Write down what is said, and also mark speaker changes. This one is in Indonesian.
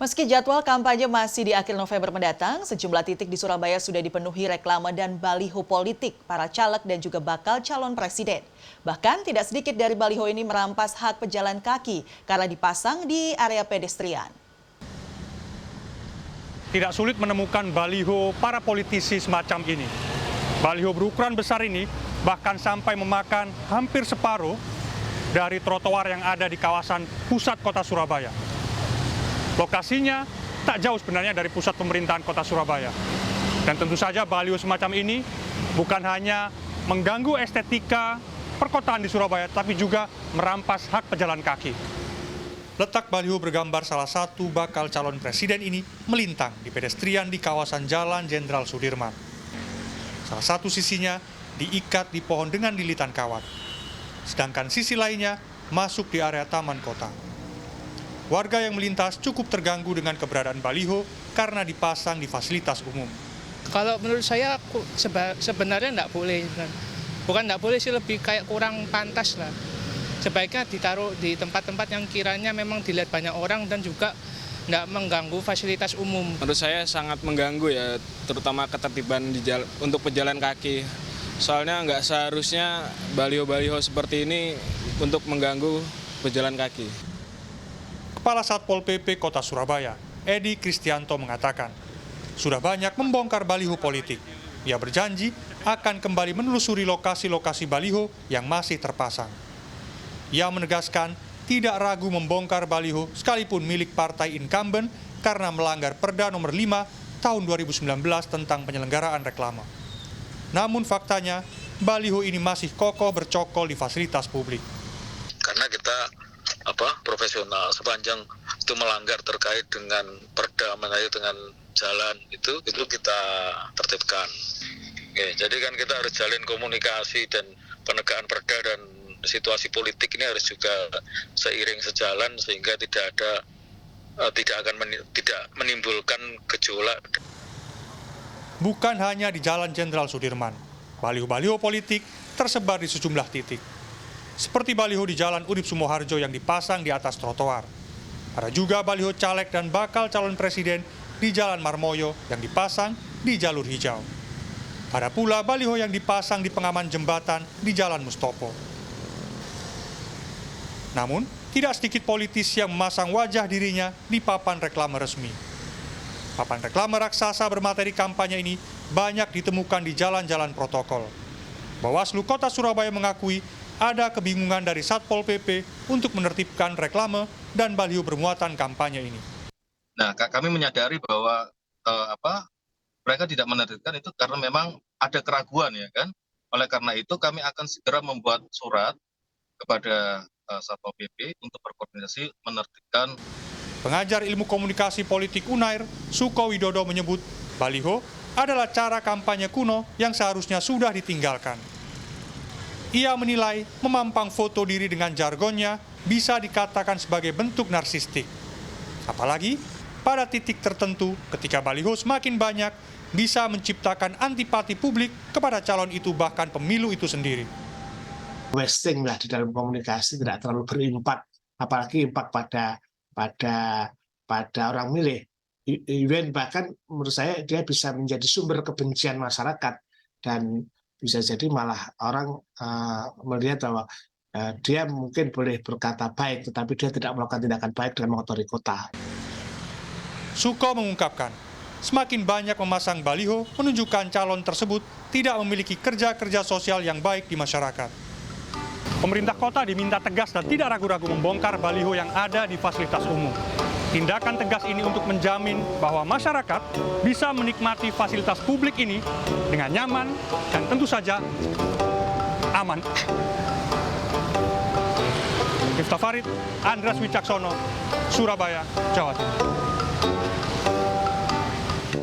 Speaker 1: Meski jadwal kampanye masih di akhir November mendatang, sejumlah titik di Surabaya sudah dipenuhi reklame dan baliho politik para caleg dan juga bakal calon presiden. Bahkan tidak sedikit dari baliho ini merampas hak pejalan kaki karena dipasang di area pedestrian.
Speaker 2: Tidak sulit menemukan baliho para politisi semacam ini. Baliho berukuran besar ini bahkan sampai memakan hampir separuh dari trotoar yang ada di kawasan pusat kota Surabaya. Lokasinya tak jauh sebenarnya dari pusat pemerintahan kota Surabaya. Dan tentu saja baliho semacam ini bukan hanya mengganggu estetika perkotaan di Surabaya, tapi juga merampas hak pejalan kaki. Letak baliho bergambar salah satu bakal calon presiden ini melintang di pedestrian di kawasan Jalan Jenderal Sudirman. Salah satu sisinya diikat di pohon dengan lilitan kawat. Sedangkan sisi lainnya masuk di area taman kota. Warga yang melintas cukup terganggu dengan keberadaan baliho karena dipasang di fasilitas umum.
Speaker 3: Kalau menurut saya sebenarnya enggak boleh. Bukan enggak boleh sih, lebih kayak kurang pantas lah. Sebaiknya ditaruh di tempat-tempat yang kiranya memang dilihat banyak orang dan juga enggak mengganggu fasilitas umum.
Speaker 4: Menurut saya sangat mengganggu ya, terutama ketertiban untuk pejalan kaki. Soalnya nggak seharusnya baliho-baliho seperti ini untuk mengganggu pejalan kaki.
Speaker 2: Kepala Satpol PP Kota Surabaya, Edi Kristianto mengatakan, sudah banyak membongkar baliho politik. Ia berjanji akan kembali menelusuri lokasi-lokasi baliho yang masih terpasang. Ia menegaskan tidak ragu membongkar baliho sekalipun milik partai incumbent karena melanggar Perda nomor 5 tahun 2019 tentang penyelenggaraan reklame. Namun faktanya, baliho ini masih kokoh bercokol di fasilitas publik.
Speaker 5: Karena kita profesional, sepanjang itu melanggar terkait dengan perda, mengenai dengan jalan itu kita tertibkan. Oke, jadi kan kita harus jalin komunikasi dan penegakan perda dan situasi politik ini harus juga seiring sejalan sehingga tidak menimbulkan gejolak.
Speaker 2: Bukan hanya di Jalan Jenderal Sudirman, baliho-baliho politik tersebar di sejumlah titik. Seperti baliho di Jalan Urip Sumoharjo yang dipasang di atas trotoar. Ada juga baliho caleg dan bakal calon presiden di Jalan Marmoyo yang dipasang di jalur hijau. Ada pula baliho yang dipasang di pengaman jembatan di Jalan Mustopo. Namun, tidak sedikit politis yang memasang wajah dirinya di papan reklame resmi. Papan reklame raksasa bermateri kampanye ini banyak ditemukan di jalan-jalan protokol. Bawaslu Kota Surabaya mengakui ada kebingungan dari Satpol PP untuk menertibkan reklame dan baliho bermuatan kampanye ini.
Speaker 6: Nah, kami menyadari bahwa mereka tidak menertibkan itu karena memang ada keraguan ya kan. Oleh karena itu kami akan segera membuat surat kepada Satpol PP untuk berkoordinasi menertibkan.
Speaker 2: Pengajar Ilmu Komunikasi Politik UNAIR, Suko Widodo menyebut baliho adalah cara kampanye kuno yang seharusnya sudah ditinggalkan. Ia menilai memampang foto diri dengan jargonnya bisa dikatakan sebagai bentuk narsistik. Apalagi pada titik tertentu ketika baliho semakin banyak bisa menciptakan antipati publik kepada calon itu bahkan pemilu itu sendiri.
Speaker 7: Wasting lah di dalam komunikasi, tidak terlalu berimpak, apalagi impak pada orang milih. Even bahkan menurut saya dia bisa menjadi sumber kebencian masyarakat dan bisa jadi malah orang melihat bahwa dia mungkin boleh berkata baik, tetapi dia tidak melakukan tindakan baik dengan mengotori kota.
Speaker 2: Suko mengungkapkan, semakin banyak memasang baliho menunjukkan calon tersebut tidak memiliki kerja-kerja sosial yang baik di masyarakat. Pemerintah kota diminta tegas dan tidak ragu-ragu membongkar baliho yang ada di fasilitas umum. Tindakan tegas ini untuk menjamin bahwa masyarakat bisa menikmati fasilitas publik ini dengan nyaman dan tentu saja aman. Miftah Farid, Andreas Wicaksono, Surabaya, Jawa Timur.